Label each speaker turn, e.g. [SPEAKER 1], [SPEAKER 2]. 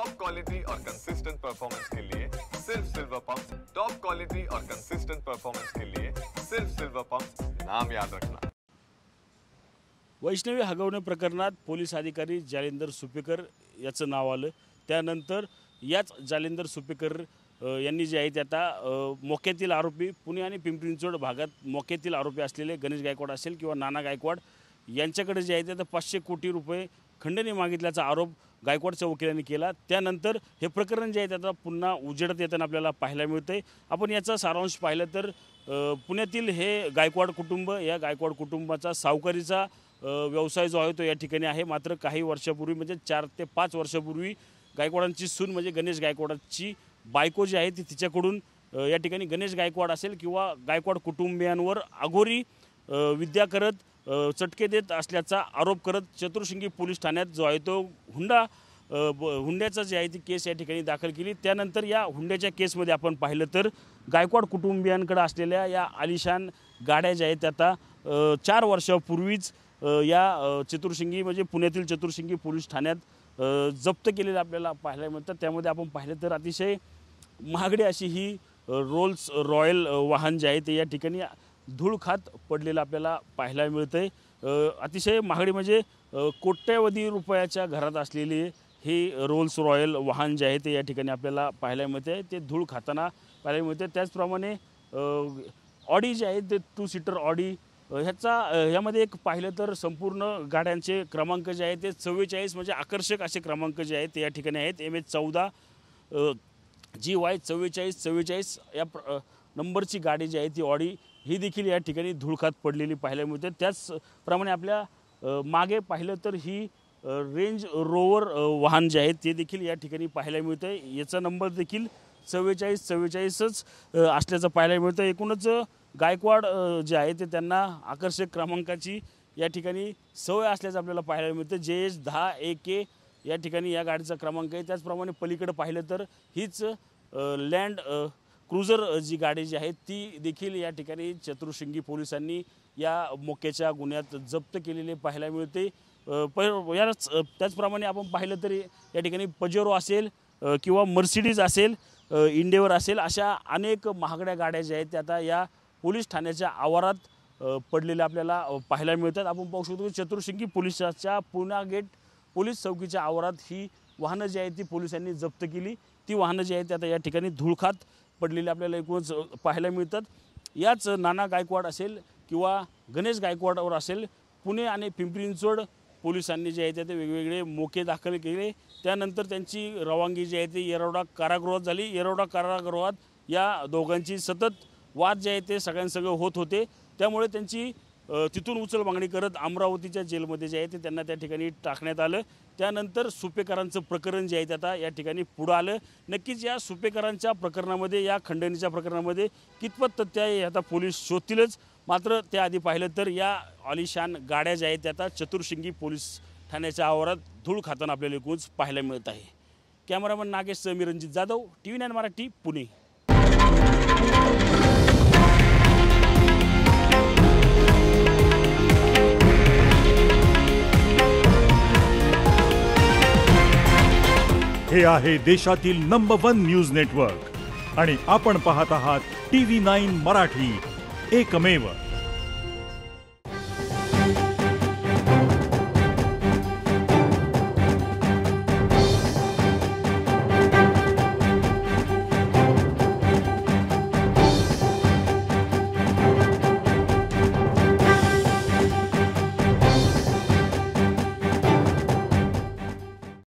[SPEAKER 1] Top quality और consistent performance के लिए सिर्फ सिल्वर पंप। टॉप क्वालिटी और कंसिस्टेंट परफॉर्मेंस के लिए सिर्फ सिल्वर पंप, नाम याद रखना।
[SPEAKER 2] वैष्णवी हगवणे प्रकरणात पोलीस अधिकारी जालिंदर सुपेकर याचं नाव आलं। त्यानंतर याच जालिंदर सुपेकर यांनी जे आहे ते आता मोक्यातील आरोपी पुणे आणि पिंपरी चिंचवड भागात मोक्यातील आरोपी असलेले गणेश गायकवाड असेल किंवा नाना गायकवाड यांच्याकडे जे आहे ते आता 500 कोटी रुपये खंडणी मागितल्याचा आरोप गायकवाडच्या वकिलांनी केला। त्यानंतर हे प्रकरण जे आहे ते आता पुन्हा उजेडात येताना आपल्याला पाहायला मिळतंय। आपण याचा सारांश पाहिलं तर पुण्यातील हे गायकवाड कुटुंब, या गायकवाड कुटुंबाचा सावकारीचा व्यवसाय जो आहे तो या ठिकाणी आहे। मात्र काही वर्षापूर्वी म्हणजे 4 ते 5 वर्षापूर्वी गायकवाडांची सून म्हणजे गणेश गायकवाडची बायको जी आहे ती तिच्याकडून या ठिकाणी गणेश गायकवाड असेल किंवा गायकवाड कुटुंबियांवर अघोरी विद्या करत चटके देत असल्याचा आरोप करत चतुर्शिंगी पोलीस ठाण्यात जो आहे तो हुंड्याचा जे आहे ती केस या ठिकाणी दाखल केली। त्यानंतर या हुंड्याच्या केसमध्ये आपण पाहिलं तर गायकवाड कुटुंबियांकडे असलेल्या या आलिशान गाड्या ज्या आहेत आता 4 वर्षापूर्वीच या चतुर्शिंगी म्हणजे पुण्यातील चतुर्शिंगी पोलीस ठाण्यात जप्त केलेले आपल्याला पाहायला मिळतात। त्यामध्ये आपण पाहिलं तर अतिशय महागडी अशी ही रोल्स रॉयल वाहन जे आहे ते या ठिकाणी धूळ खात पडलेलं आपल्याला पाहायला मिळतंय। अतिशय महागडी म्हणजे कोट्यवधी रुपयाच्या घरात असलेली हे रोल्स रॉयल वाहन जे आहे ते या ठिकाणी आपल्याला पाहायला मिळते, ते धूळ खाताना पाहायला मिळते। त्याचप्रमाणे ऑडी जे आहे ते 2 सीटर ऑडी ह्यामध्ये एक पाहिलं तर संपूर्ण गाड्यांचे क्रमांक जे आहेत ते 44 म्हणजे आकर्षक असे क्रमांक जे आहेत ते या ठिकाणी आहेत। MH14 GY 4444 या नंबरची गाडी जी आहे ती ऑडी ही देखील या ठिकाणी धूळखात पडलेली पाहायला मिळते। त्याचप्रमाणे आपल्या मागे पाहिलं तर ही रेंज रोवर वाहन जे आहे ते देखील या ठिकाणी पाहायला मिळते। याचा नंबर देखील 4444च असल्याचं पाहायला मिळतं। एकूणच गायकवाड जे आहे ते त्यांना आकर्षक क्रमांकाची या ठिकाणी सवय असल्याचं आपल्याला पाहायला मिळतं। JH 10 AK या ठिकाणी या गाडीचा क्रमांक आहे। त्याचप्रमाणे पलीकडे पाहिलं तर हीच लँड क्रुझर जी गाडी जी आहे ती देखील या ठिकाणी चतुर्शिंगी पोलिसांनी या मोक्याच्या गुन्ह्यात जप्त केलेले पाहायला मिळते। त्याचप्रमाणे आपण पाहिलं तरी या ठिकाणी पजेरो असेल किंवा मर्सिडीज असेल, इंडेवर असेल, अशा अनेक महागड्या गाड्या ज्या आहेत त्या आता या पोलीस ठाण्याच्या आवारात पडलेल्या आपल्याला पाहायला मिळतात। आपण पाहू शकतो चतुर्शिंगी पोलिसाच्या पुणा गेट पोलीस चौकीच्या आवारात ही वाहनं जी आहेत ती पोलिसांनी जप्त केली। ती वाहनं जी आहेत आता या ठिकाणी धूळखात पडलेली आपल्याला एकूणच पाहायला मिळतात। याच नाना गायकवाड असेल किंवा गणेश गायकवाडवर असेल, पुणे आणि पिंपरी चिंचवड पोलिसांनी जे आहे ते वेगवेगळे मोके दाखल केले। त्यानंतर त्यांची रवानगी जी आहे ती येरवडा कारागृहात झाली। येरवडा कारागृहात या दोघांची सतत वाद जे आहे ते सगळ्यांसंग होत होते, त्यामुळे त्यांची तिथून उचलबांगणी करत अमरावतीच्या जेलमध्ये जे आहे ते त्यांना त्या ठिकाणी टाकण्यात आलं। त्यानंतर सुपेकरांचं प्रकरण जे आहे ते आता या ठिकाणी पुढं आलं। नक्कीच या सुपेकरांच्या प्रकरणामध्ये, या खंडणीच्या प्रकरणामध्ये कितपत तथ्य आहे आता पोलीस शोधतीलच। मात्र त्याआधी पाहिलं तर या आलिशान गाड्या ज्या आहेत त्या आता चतुर्शिंगी पोलीस ठाण्याच्या आवारात धूळ खाताना आपल्याला एकूणच पाहायला मिळत आहे। कॅमेरामन नागेश मी रणजित जाधव, TV9 मराठी, पुणे।
[SPEAKER 3] हे आहे देशातील नंबर 1 न्यूज नेटवर्क आणि आपण पाहत आहात TV9 मराठी, एकमेव।